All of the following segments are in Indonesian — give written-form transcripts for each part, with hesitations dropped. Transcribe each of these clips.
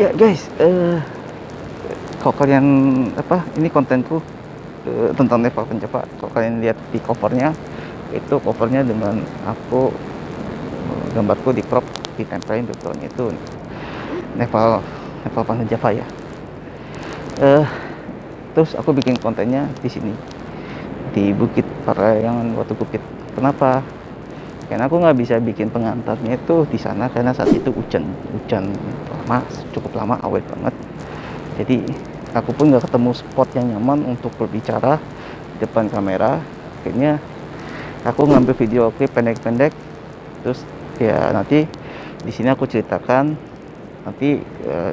Ya guys, kalau kalian ini kontenku tentang Nepal Pencapa. Kalau kalian lihat di covernya, itu covernya dengan aku gambarku di crop, ditempelin backgroundnya itu Nepal Nepal Pencapa ya. Terus aku bikin kontennya di sini di Bukit Parahyangan Watu Bukit. Kenapa? Karena aku nggak bisa bikin pengantarnya itu di sana karena saat itu hujan lama, cukup lama, awet banget. Jadi aku pun nggak ketemu spot yang nyaman untuk berbicara di depan kamera. Akhirnya aku ngambil video klip pendek-pendek. Terus ya nanti di sini aku ceritakan nanti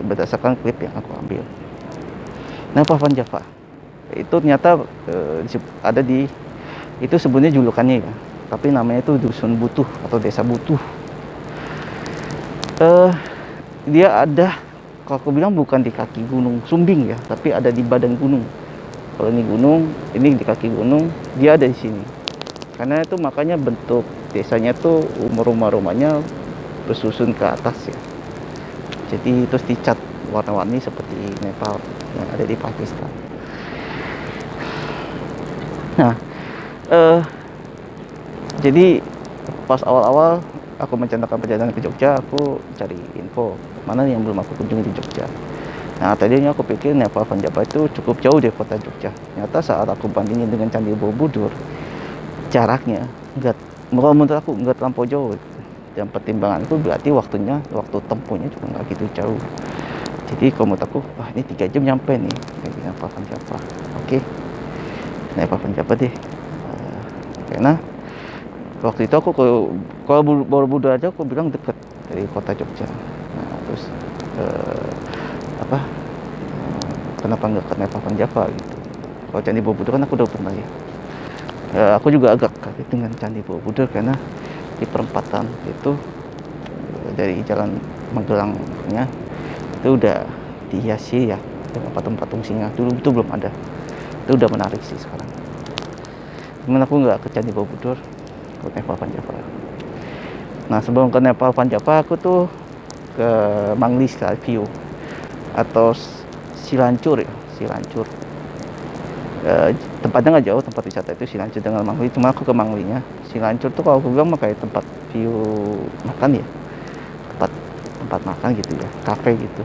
berdasarkan klip yang aku ambil. Nah, Pavan Java itu ternyata ada di itu sebenarnya julukannya ya, tapi namanya itu Dusun Butuh atau Desa Butuh. Dia ada, kalau aku bilang bukan di kaki Gunung Sumbing ya, tapi ada di badan gunung. Kalau ini gunung, ini di kaki gunung, dia ada di sini. Karena itu makanya bentuk desanya tuh rumah-rumahnya bersusun ke atas ya. Jadi terus dicat warna-warni seperti Nepal yang ada di Pakistan. Nah, jadi pas awal-awal aku mencanangkan perjalanan ke Jogja, aku cari info mana yang belum aku kunjungi di Jogja. Nah, tadinya aku pikir Nepal Pencapa itu cukup jauh dari kota Jogja. Ternyata saat aku bandingin dengan Candi Borobudur, jaraknya menurut aku nggak terlampau jauh. Dan pertimbanganku berarti waktu tempuhnya juga nggak gitu jauh. Jadi kalau menurut aku, wah ini 3 jam nyampe nih kayak Nepal Pencapa. Oke, Nepal Pencapa deh. Karena waktu itu aku kalau Borobudur aja aku bilang deket dari kota Jogja. Nah, terus kenapa nggak ke Nepal Pencapa gitu? Kalau Candi Borobudur kan aku udah pernah ya. Aku juga agak kaget dengan Candi Borobudur karena di perempatan itu dari jalan Magelangnya itu udah dihiasi ya dengan patung-patung singa. Dulu itu belum ada. Itu udah menarik sih sekarang. Cuman aku nggak ke Candi Borobudur, ke Nepal Pencapa. Nah, sebelum ke Nepal Pencapa aku tuh ke Mangli Skyview atau Silancur ya, Silancur. Tempatnya nggak jauh, tempat wisata itu Silancur dengan Mangli. Cuma aku ke Manglinya. Silancur tuh kalau aku bilang kayak tempat view makan ya, tempat makan gitu ya, kafe gitu.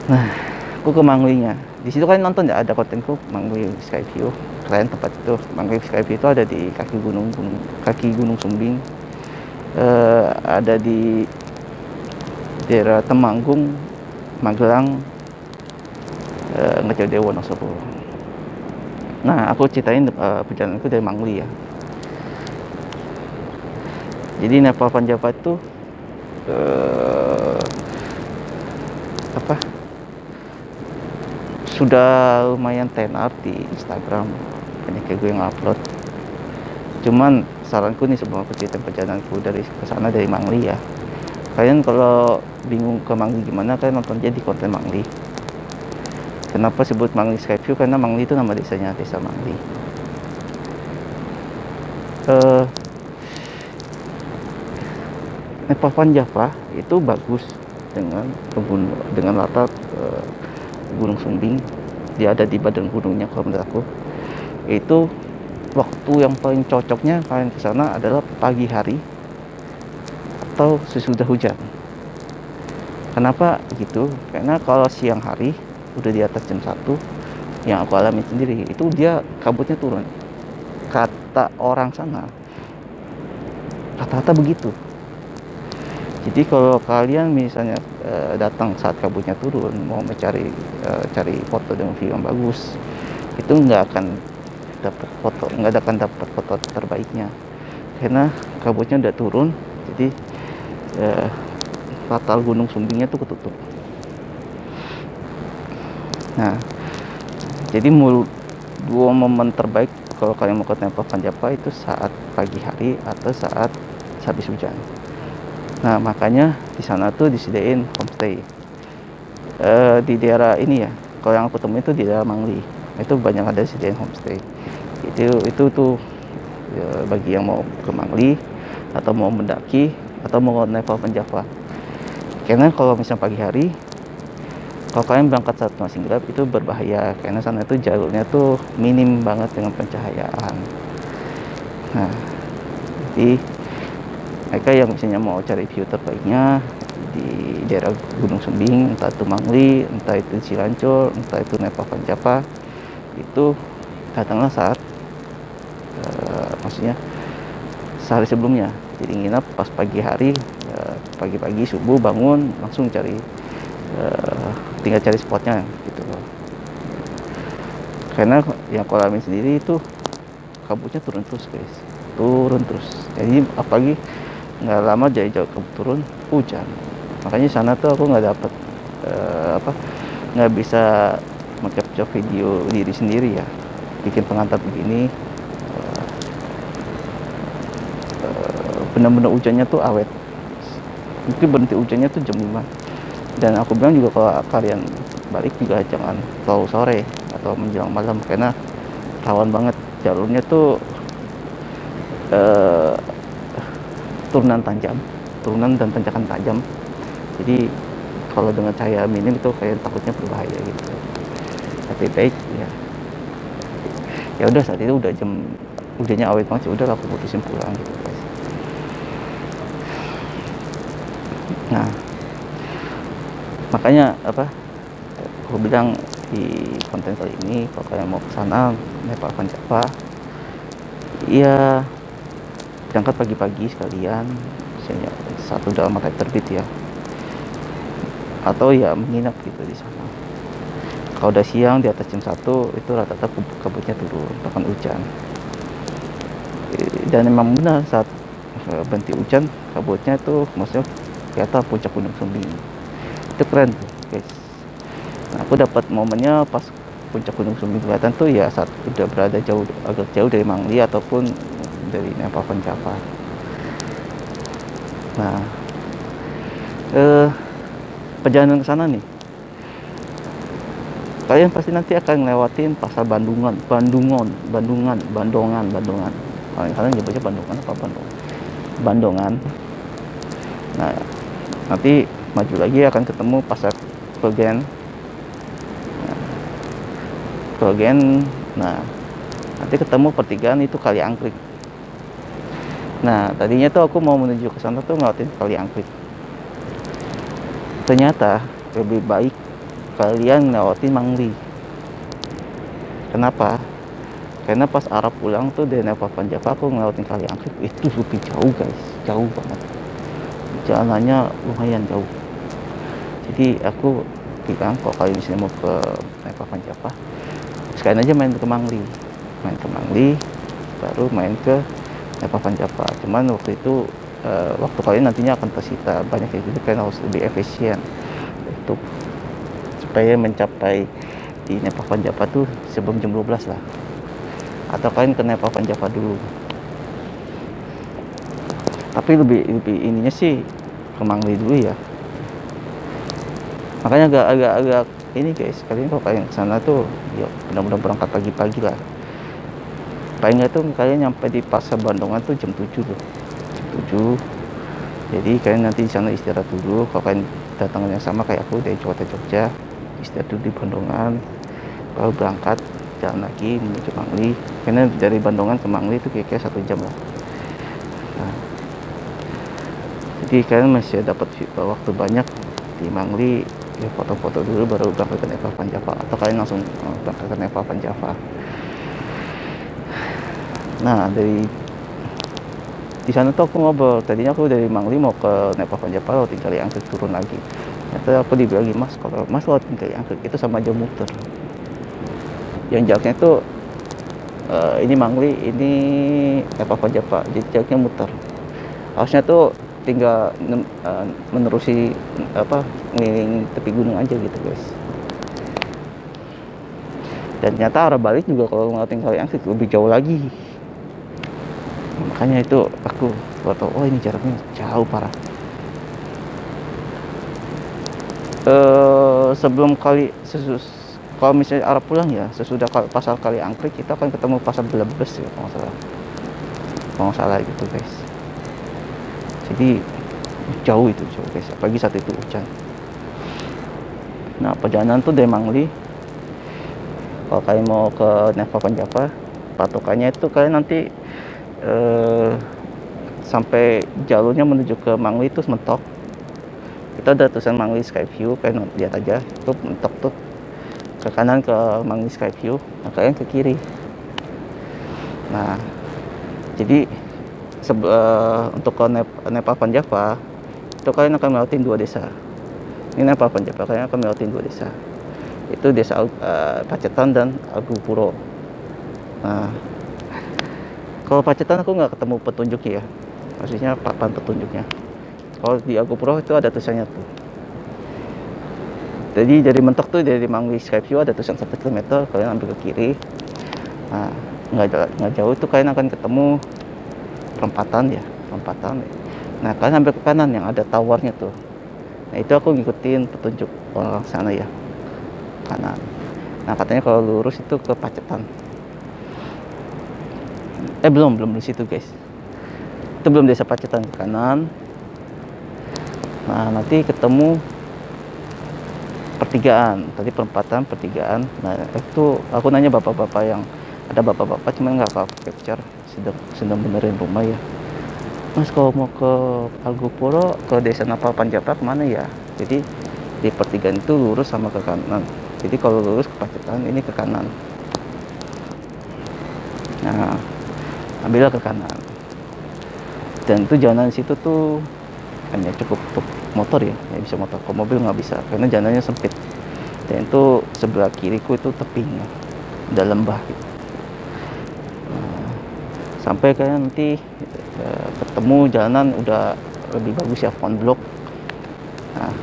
Nah, aku ke Manglinya. Di situ kalian nonton ya, ada kontenku Mangli Skyview. Kalian tempat itu Mangli Skyview itu ada di kaki gunung Sumbing. Ada di daerah Temanggung, Magelang, Ngejauh Wonosobo. Nah, aku ceritain perjalananku dari Mangli ya. Jadi Nepal Pencapa itu sudah lumayan tenar di Instagram, banyak kayak gue yang upload. Cuman saranku nih sebelum aku cerita perjalananku dari kesana dari Mangli ya, kalian kalau bingung ke Mangli gimana, kalian nonton aja di konten Mangli. Kenapa sebut Mangli Skyview? Karena Mangli itu nama desanya, Desa Mangli. Nepal Pencapa itu bagus dengan latar Gunung Sumbing. Dia ada di badan gunungnya. Kalau menurut aku itu waktu yang paling cocoknya kalian ke sana adalah pagi hari atau sesudah hujan. Kenapa gitu? Karena kalau siang hari udah di atas jam 1, yang aku alami sendiri itu dia kabutnya turun. Kata orang sana, rata-rata begitu. Jadi kalau kalian misalnya datang saat kabutnya turun, mau mencari cari foto dengan view yang bagus, itu nggak akan dapat foto terbaiknya karena kabutnya udah turun. Jadi latar Gunung Sumbingnya tuh ketutup. Nah, jadi dua momen terbaik kalau kalian mau ke Nepal Pencapa itu saat pagi hari atau saat habis hujan. Nah, makanya di sana tuh disediain homestay di daerah ini ya. Kalau yang aku temuin itu di daerah Mangli, itu banyak ada disediain homestay. Itu tuh ya, bagi yang mau ke Mangli atau mau mendaki atau mau ke Nepal Pencapa. Karena kalau misalnya pagi hari, kalau kalian berangkat saat masih gelap itu berbahaya, karena sana itu jalurnya tuh minim banget dengan pencahayaan. Nah, jadi mereka yang misalnya mau cari view terbaiknya di daerah Gunung Sumbing, entah itu Mangli, entah itu Cilancur, entah itu Nepal Pancapa, itu datanglah saat maksudnya sehari sebelumnya. Jadi nginap pas pagi hari, pagi-pagi subuh bangun langsung cari, tinggal cari spotnya gitu loh. Karena yang Kolamin sendiri itu kabutnya turun terus guys, turun terus. Jadi apalagi nggak lama dari jauh kabut turun hujan. Makanya sana tuh aku nggak dapet nggak bisa capture video diri sendiri ya, bikin pengantar begini. Benar-benar hujannya tuh awet, mungkin berhenti hujannya tuh jam 5. Dan aku bilang juga kalau kalian balik juga jangan terlalu sore atau menjelang malam, karena rawan banget jalurnya tuh turunan dan tanjakan tajam. Jadi kalau dengan cahaya minim itu kayak takutnya berbahaya gitu. Tapi baik ya udah, saat itu udah hujannya awet banget, ya udah aku putusin pulang gitu guys. Nah, makanya aku bilang di konten kali ini, kalau kalian mau ke sana Nepal Pancapa, ya berangkat pagi-pagi sekalian, misalnya satu dalam matahari terbit ya, atau ya menginap gitu di sana. Kalau udah siang di atas jam 1 itu rata-rata kabutnya turun, bahkan hujan. Dan memang benar saat berhenti hujan, kabutnya itu maksudnya kelihatan puncak Gunung Sumbing. Itu keren tuh guys. Nah, aku dapat momennya pas puncak Gunung Sumbing kelihatan tuh ya saat udah berada agak jauh dari Mangli ataupun dari Nepal Pancapa. Nah, perjalanan ke sana nih, kalian pasti nanti akan ngelewatin pasar Bandungan. Kalian nyebutnya Bandungan apa Bandungan. Nah, nanti maju lagi akan ketemu pasar Klegen. Nah, nanti ketemu pertigaan itu Kali Angkrik. Nah, tadinya tuh aku mau menuju ke sana tuh ngelewatin Kali Angkrik. Ternyata lebih baik kalian ngelewatin Mangli. Kenapa? Karena pas arah pulang tuh dari Nepal Pancapa aku ngelewatin Kali Angkrik itu lebih jauh guys, jauh banget. Jalanannya lumayan jauh. Jadi aku bilang kalau kalian misalnya mau ke Nepal Pancapa, sekalian aja main ke Mangli, baru main ke Nepal Pancapa. Cuman waktu itu waktu kalian nantinya akan tersita banyak kayak gitu, karena harus lebih efisien untuk supaya mencapai di Nepal Pancapa tuh sebelum jam 12 lah, atau kalian ke Nepal Pancapa dulu. Tapi lebih ininya sih ke Mangli dulu ya. Makanya agak ini guys, kalian kalau kalian kesana tuh ya benar-benar berangkat pagi-pagi lah. Paling nggak tuh kalian nyampe di pasar Bandungan tuh jam 7 loh, jam 7. Jadi kalian nanti di sana istirahat dulu. Kalau kalian datangnya sama kayak aku dari Jogja, istirahat dulu di Bandungan, baru berangkat jalan lagi menuju Mangli. Karena dari Bandungan ke Mangli itu kira-kira 1 jam lah. Nah, jadi kalian masih dapat waktu banyak di Mangli, ya foto-foto dulu baru berangkat ke Nepal Pancapa, atau kalian langsung berangkat ke Nepal Pancapa. Nah, di sana tuh aku ngobrol, tadinya aku dari Mangli mau ke Nepal Pancapa lewatin Kali Angkrik turun lagi. Ternyata aku dibilangin, mas kalau mas lewatin Kali Angkrik itu sama aja muter. Yang jaraknya tuh ini Mangli, ini Nepal Pancapa, jadi jaraknya muter. Harusnya tuh tinggal menerusi ngeliling tepi gunung aja gitu guys. Dan ternyata arah balik juga kalau ngeliatin Kali Angkrik lebih jauh lagi. Makanya itu aku tahu, oh ini jaraknya jauh parah. Sebelum kalau misalnya arah pulang ya, sesudah pasar Kali Angkrik kita akan ketemu pasar Belebes ya kalau nggak salah gitu guys. Jadi Jauh itu, jauh guys, apalagi saat itu hujan. Nah, perjalanan tuh dari Mangli, kalau kalian mau ke Neva Panjapa, patokannya itu kalian nanti sampai jalurnya menuju ke Mangli itu mentok. Itu ada tulisan Mangli Skyview, kalian lihat aja, itu mentok tuh ke kanan ke Mangli Skyview, nah kalian ke kiri. Nah, jadi untuk ke Neva Panjapa itu kalian akan melewati 2 desa. Ini Neva Panjapa, kalian akan melewati 2 desa. Itu desa Pacetan dan Agupuro. Nah, kalau Pacetan aku nggak ketemu petunjuk ya, maksudnya papan petunjuknya. Kalau di Agupuro itu ada tulisannya tuh. Jadi dari mentok tuh, dari Mangli Skyview ada tulisan 1 km, kalian ambil ke kiri. Nah, nggak jauh itu kalian akan ketemu perempatan. Nah, kalian ambil ke kanan yang ada towernya tuh. Nah, itu aku ngikutin petunjuk orang sana ya, kanan. Nah, katanya kalau lurus itu ke Pacetan. Belum di situ guys, itu belum desa Pacetan, ke kanan. Nah, nanti ketemu pertigaan, tadi perempatan pertigaan. Nah, itu aku nanya bapak-bapak, yang ada bapak-bapak cuman nggak capture, sedang benerin rumah ya. Mas, kalau mau ke Agupuro, ke desa Neva Panjapa kemana ya? Jadi di pertigaan itu lurus sama ke kanan. Jadi kalau lurus ke Pacetan, ini ke kanan. Nah, ambillah ke kanan. Dan itu jalan situ tuh hanya cukup untuk motor ya bisa motor, kalau mobil nggak bisa karena jalannya sempit. Dan itu sebelah kiriku itu tebing, udah lembah gitu. Nah, sampai kayak nanti ketemu jalanan udah lebih bagus ya, font block. Nah,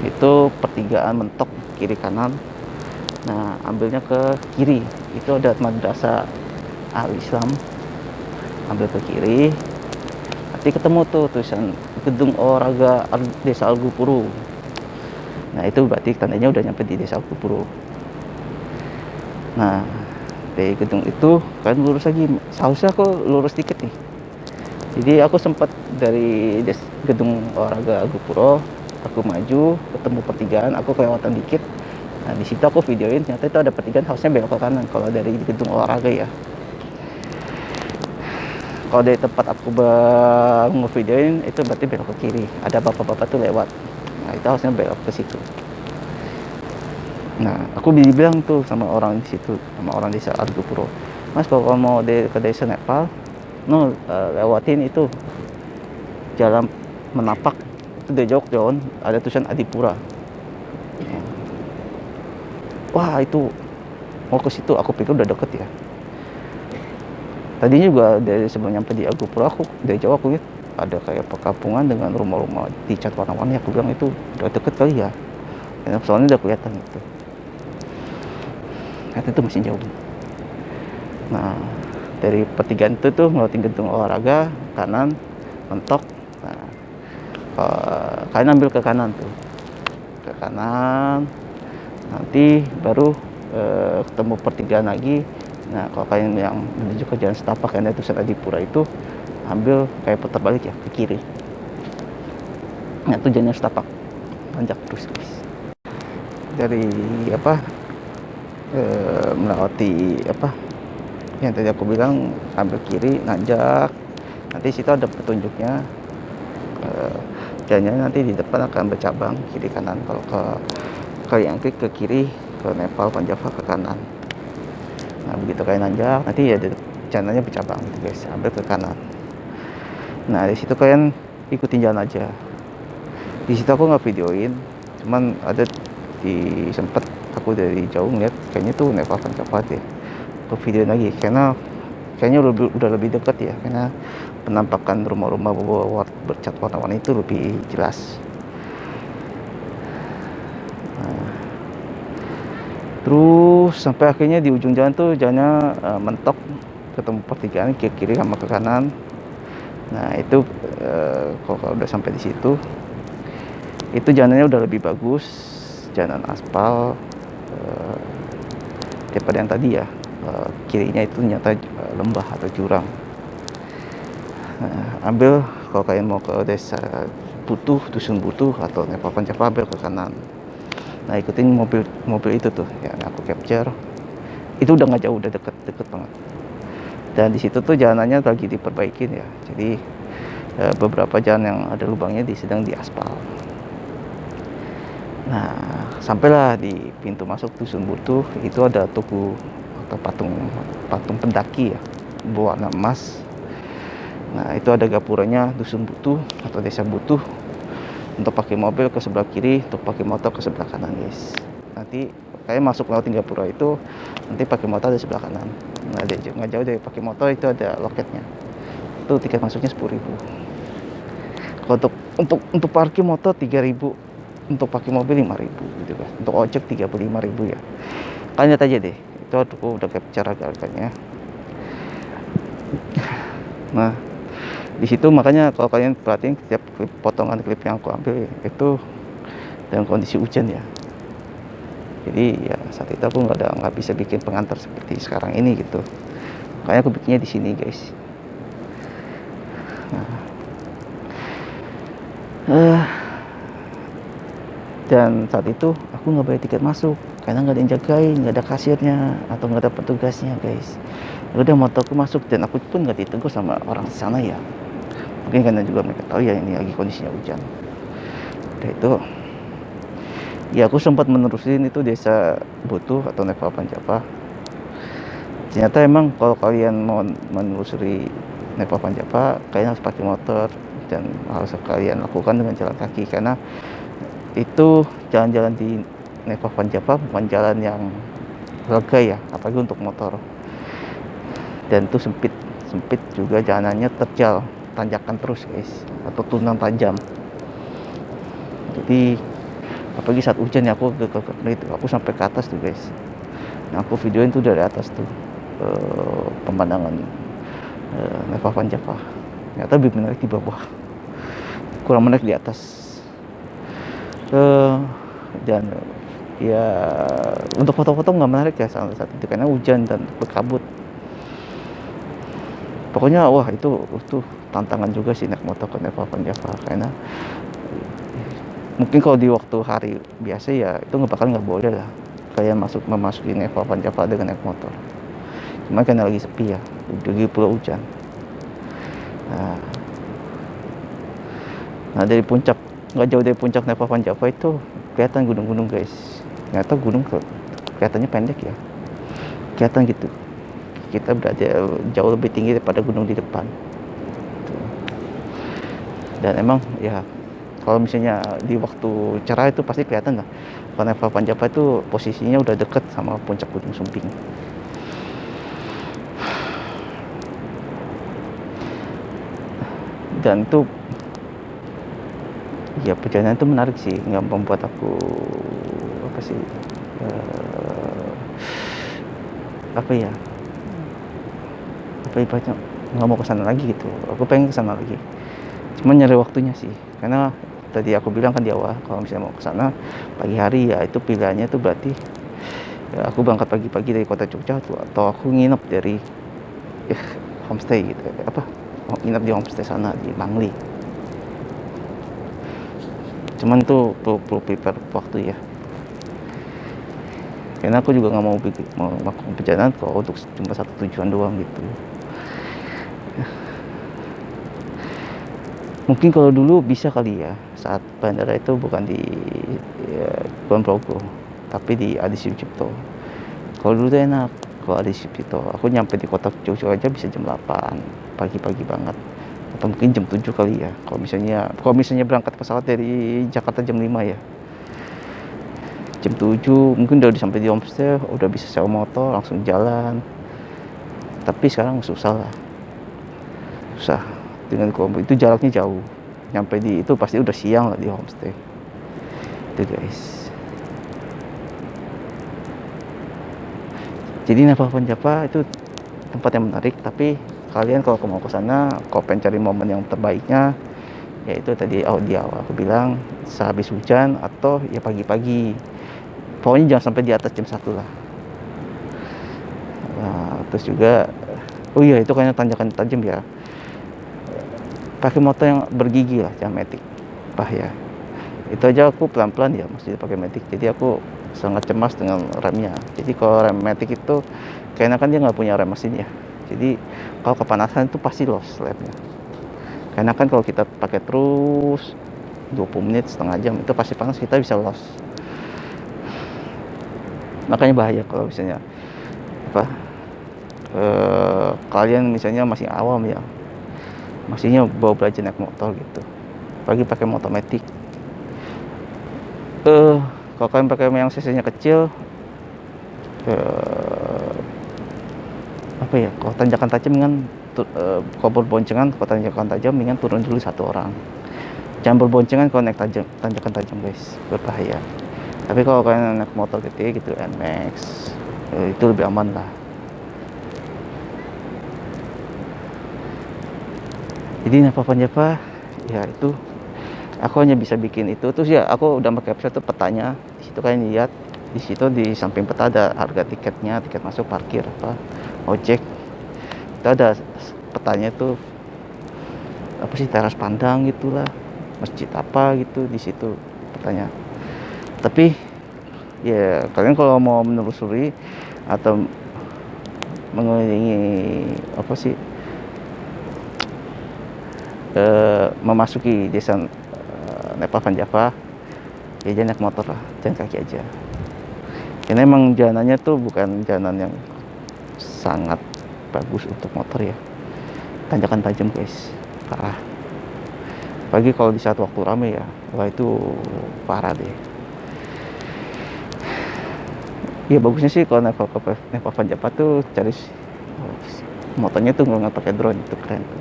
itu pertigaan mentok kiri kanan. Nah, ambilnya ke kiri, itu ada madrasah al-Islam, ambil ke kiri. Nanti ketemu tuh tulisan gedung olahraga desa Agupuro. Nah, itu berarti tandanya udah nyampe di desa Agupuro. Nah, dari gedung itu kan lurus lagi, seharusnya aku lurus dikit nih. Jadi aku sempat dari gedung olahraga Agupuro, aku maju ketemu pertigaan, aku kelewatan dikit. Nah, di situ aku videoin, ternyata itu ada pertigaan, harusnya belok ke kanan kalau dari gedung olahraga ya. Kalau dari tempat aku ngevideoin itu berarti belok ke kiri, ada bapak-bapak tuh lewat. Nah, itu harusnya belok ke situ. Nah, aku bilang tuh sama orang di situ, sama orang desa Agupuro, Mas, kalau mau ke desa Nepal, lewatin itu jalan menapak, itu di Jogja ada tulisan Adipura. Wah, itu mau ke situ, aku pikir udah deket ya. Tadinya juga dari sebelum nyampe di Agupuro, aku dari jauh aku lihat ada kayak perkampungan dengan rumah-rumah dicat warna-warni. Aku bilang itu udah deket kali ya, soalnya udah kelihatan gitu. Ternyata itu masih jauh. Nah, dari pertigaan itu tuh ngeliatin gedung olahraga kanan mentok. Nah, kalian ambil ke kanan tuh, ke kanan, nanti baru ketemu pertigaan lagi. Nah, kalau kalian yang menuju ke jalan setapak yang ada tulisan Adipura itu, ambil kayak putar balik ya ke kiri. Nah, itu jalan setapak, tanjak terus guys. Dari melewati yang tadi aku bilang, ambil kiri, nanjak. Nanti situ ada petunjuknya. Jalannya nanti di depan akan bercabang kiri kanan. Kalau kalian klik ke kiri, ke Neva Panjapa ke kanan. Nah, begitu kalian nanjak, nanti ya jalannya bercabang gitu guys, ambil ke kanan. Nah, di situ kalian ikutin jalan aja. Di situ aku nggak videoin, cuman ada sempet aku dari jauh ngeliat kayaknya tuh Neva Panjapa deh. Aku videoin lagi karena kayaknya udah lebih dekat ya, karena penampakan rumah-rumah bercat warna-warni itu lebih jelas. Nah, terus sampai akhirnya di ujung jalan tuh jalannya mentok, ketemu pertigaan ke kiri sama ke kanan. Nah, itu kalau udah sampai di situ, itu jalannya udah lebih bagus, jalan aspal daripada yang tadi ya. Kirinya itu ternyata lembah atau jurang. Nah, ambil kalau kalian mau ke desa dusun butuh atau Neva Panjapa belok ke kanan. Nah ikutin mobil itu tuh ya, aku capture. Itu udah nggak jauh, udah deket banget. Dan di situ tuh jalanannya lagi diperbaikin ya, jadi beberapa jalan yang ada lubangnya sedang diaspal. Nah sampailah di pintu masuk dusun butuh, itu ada tugu atau patung pendaki ya berwarna emas. Nah itu ada gapuranya dusun butuh atau desa butuh. Untuk pakai mobil ke sebelah kiri, untuk pakai motor ke sebelah kanan guys. Nanti kayak masuk lewat Gapura itu, nanti pakai motor di sebelah kanan. Nah nggak jauh dari pakai motor itu ada loketnya. Itu tiket masuknya 10.000. Kalau untuk parkir motor 3.000, untuk pakai mobil 5.000 gitu kan. Untuk ojek 35.000 ya. Kalian lihat aja deh, itu aku udah capture harganya. Nah di situ makanya kalau kalian perhatiin setiap potongan klip yang aku ambil itu dalam kondisi hujan ya. Jadi ya saat itu aku nggak bisa bikin pengantar seperti sekarang ini gitu. Makanya aku bikinnya di sini guys. Nah, dan saat itu aku nggak bayar tiket masuk karena nggak ada yang jagain, nggak ada kasirnya atau nggak ada petugasnya guys. Udah motorku masuk dan aku pun nggak ditegur sama orang di sana ya. Mungkin karena juga mereka tahu ya ini lagi kondisinya hujan. Udah itu ya aku sempat menerusin itu desa butuh atau Neva Panjapa. Ternyata emang kalau kalian mau menelusuri Neva Panjapa kalian harus pakai motor dan harus kalian lakukan dengan jalan kaki karena itu jalan-jalan di Neva Panjapa bukan jalan yang lega ya, apalagi untuk motor. Dan itu sempit juga jalanannya, terjal, tanjakan terus guys, atau turunan tajam. Jadi apalagi saat hujan ya aku aku sampai ke atas tuh guys. Nah aku videoin tuh dari atas tuh pemandangan Neva Panjapa. Ternyata lebih menarik di bawah, kurang menarik di atas. Dan ya untuk foto-foto nggak menarik ya saat itu karena hujan dan berkabut. Pokoknya wah itu tantangan juga sih naik motor ke Neva Panjapa karena mungkin kalau di waktu hari biasa ya itu nggak boleh lah kalian memasuki Neva Panjapa dengan naik motor. Cuma karena lagi sepi ya, lagi pula hujan. Nah dari puncak, nggak jauh dari puncak Neva Panjapa itu kelihatan gunung-gunung guys. Ternyata gunung kelihatannya pendek ya, kelihatan gitu. Kita berada jauh lebih tinggi daripada gunung di depan. Dan emang ya kalau misalnya di waktu cerah itu pasti kelihatan lah. Kalau Neva Panjapa itu posisinya udah deket sama puncak Gunung Sumbing. Dan itu ya perjalanan itu menarik sih, nggak membuat aku ibaratnya nggak mau kesana lagi gitu. Aku pengen kesana lagi, cuma nyari waktunya sih karena tadi aku bilang kan di awal kalau misalnya mau kesana pagi hari ya itu pilihannya tuh berarti ya aku berangkat pagi-pagi dari kota Jogja tuh, atau aku nginep dari homestay gitu nginep di homestay sana di Mangli. Cuman tuh perlu prepare waktu ya karena aku juga nggak mau melakukan perjalanan kalau untuk cuma satu tujuan doang gitu. Mungkin kalau dulu bisa kali ya saat bandara itu bukan di Kulon Progo tapi di Adi Sucipto. Kalau dulu tuh enak, kalau Adi Sucipto aku nyampe di kota Jogja aja bisa jam 8 pagi-pagi banget, atau mungkin jam 7 kali ya kalau misalnya berangkat pesawat dari Jakarta jam 5 ya, jam 7 mungkin udah sampai di homestay, udah bisa sewa motor langsung jalan. Tapi sekarang susah dengan kombo itu, jaraknya jauh, nyampe di itu pasti udah siang lah di homestay itu guys. Jadi Neva Panjapa itu tempat yang menarik, tapi kalian kalau mau ke sana, kalau pengen cari momen yang terbaiknya yaitu tadi di awal aku bilang sehabis hujan atau ya pagi-pagi, pokoknya jangan sampai di atas jam 1 lah. Nah, terus juga itu kayaknya tanjakan tajam ya, pakai motor yang bergigi lah, jangan metik. bahaya. Itu aja aku pelan-pelan ya mesti pakai matic, jadi aku sangat cemas dengan remnya. Jadi kalau rem matic itu kayaknya kan dia nggak punya rem mesin ya, jadi kalau kepanasan itu pasti loss lapnya. Karena kan kalau kita pakai terus 20 menit setengah jam itu pasti panas, kita bisa loss. Makanya bahaya kalau misalnya apa kalian misalnya masih awam ya, masihnya bawa belajar naik motor gitu, pagi pakai motor matic. Kalau kalian pakai yang cc-nya kecil, apa ya, kalau tanjakan tajam kan kalau berboncengan, kalau tanjakan tajam mendingan turun dulu satu orang, jangan berboncengan kalau naik tanjakan tajam guys, berbahaya. Tapi kalau kalian naik motor gede gitu, NMAX, itu lebih aman lah. Jadi apa ya itu aku hanya bisa bikin itu. Terus ya aku udah pakai website tuh petanya, di situ kalian lihat, di situ di samping peta ada harga tiketnya, tiket masuk, parkir, apa, ojek. Itu ada petanya tuh, apa sih, teras pandang gitulah, masjid apa gitu di situ petanya. Tapi ya kalian kalau mau menelusuri atau mengelilingi apa sih, memasuki desa Nepal Van Java, ya jangan naik motor lah, jalan kaki aja. Karena emang jalanannya tuh bukan jalan yang sangat bagus untuk motor ya, tanjakan tajam guys, parah. Apalagi kalau di saat waktu rame ya, wah itu parah deh. Ya bagusnya sih kalau Nepal Van Java tuh cari motornya tuh nggak pakai drone, itu keren tuh.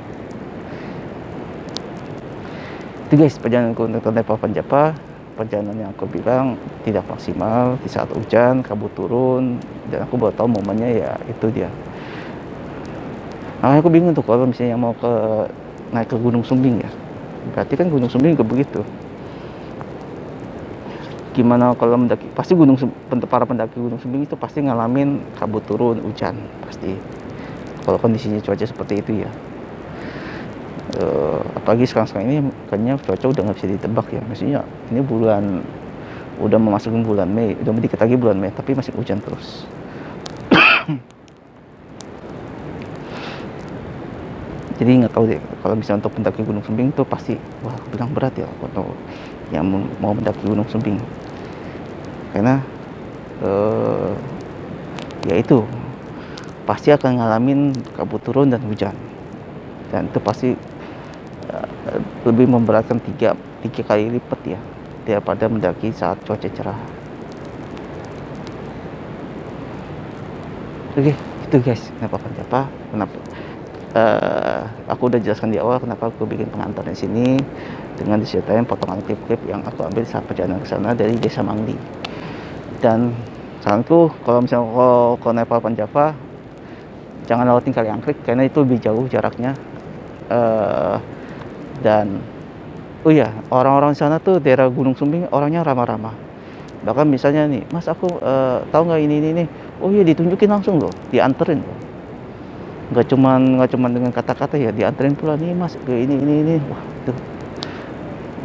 Itu guys perjalananku untuk Nepal Van Java. Perjalanan yang aku bilang tidak maksimal di saat hujan, kabut turun, dan aku baru tahu momennya ya itu dia. Nah, aku bingung tuh kalau misalnya mau naik ke Gunung Sumbing ya, berarti kan Gunung Sumbing juga begitu. Gimana kalau mendaki, pasti para pendaki Gunung Sumbing itu pasti ngalamin kabut turun, hujan pasti, kalau kondisinya cuaca seperti itu ya. Apalagi sekarang ini kayaknya cuaca udah nggak bisa ditebak ya, maksudnya ini udah memasuki bulan Mei, udah dikit lagi bulan Mei, tapi masih hujan terus. Jadi nggak tahu deh kalau bisa untuk mendaki Gunung Sumbing itu pasti wah bilang berat ya kalau yang mau mendaki Gunung Sumbing, karena ya itu pasti akan ngalamin kabut turun dan hujan, dan itu pasti lebih memberatkan tiga kali lipat ya daripada mendaki saat cuaca cerah. Oke, itu guys kenapa Van Java, kenapa aku udah jelaskan di awal kenapa aku bikin pengantar di sini dengan disertai potongan klip-klip yang aku ambil saat perjalanan ke sana dari Desa Mangli. Dan saranku kalau misalnya ke Nepal Van Java, jangan lewatin Kali Angkrik karena itu lebih jauh jaraknya. Dan oh iya, orang-orang sana tuh daerah Gunung Sumbing orangnya ramah-ramah. Bahkan misalnya nih, Mas aku tahu nggak ini, oh iya ditunjukin langsung loh, dianterin loh. Nggak cuman dengan kata-kata ya, dianterin pula nih Mas ke ini. Wah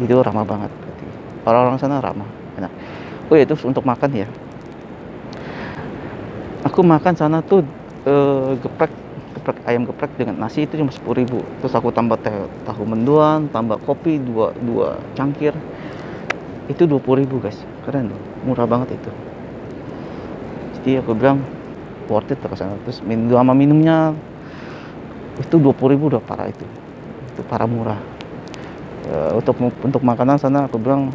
itu ramah banget berarti. Orang-orang sana ramah. Enak. Oh iya, terus untuk makan ya, aku makan sana tuh geprek ayam geprek dengan nasi itu cuma 10.000. Terus aku tambah tahu mendoan, tambah kopi dua cangkir, itu 20.000 guys, keren loh, murah banget itu. Jadi aku bilang worth it ke sana. Terus sama minumnya itu 20.000 udah parah, itu parah murah. Untuk makanan sana aku bilang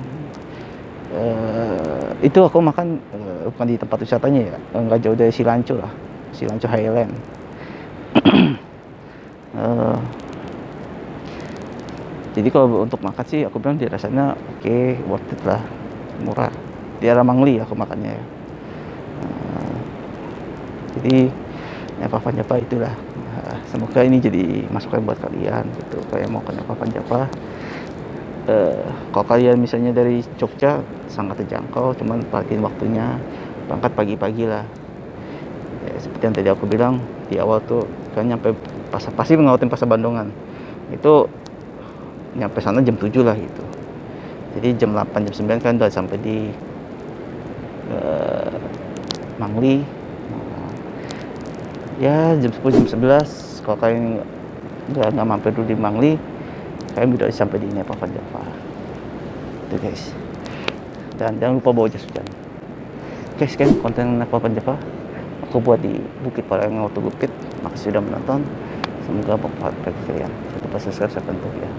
itu aku makan bukan di tempat wisatanya ya, nggak jauh dari Silancho lah, Silancho Highland. Jadi kalau untuk makan sih aku bilang dirasanya oke, worth it lah, murah. Di daerah Mangli aku makannya ya. Jadi Nepal Van Java itulah. Semoga ini jadi masukan buat kalian gitu, kayak mau ke Nepal Van Java. Kalau kalian misalnya dari Jogja sangat terjangkau, cuman perhatiin waktunya, berangkat pagi-pagi lah ya, seperti yang tadi aku bilang di awal tuh kan nyampe pasti ngelewatin pasar Bandungan, itu nyampe sana jam 7 lah gitu. Jadi jam 8 jam 9 kan udah sampai di Mangli. Ya jam 10 jam 11 kalau kalian nggak mampir dulu di Mangli, kalian udah sampai di Nepal Van Java itu guys. Dan jangan lupa bawa jas hujan. Oke, sekian konten Nepal Van Java aku buat di Bukit Parahyangan Watu Gupit. Makasih sudah menonton, semoga bermanfaat bagi kalian. Jangan lupa subscribe, sampai jumpa ya.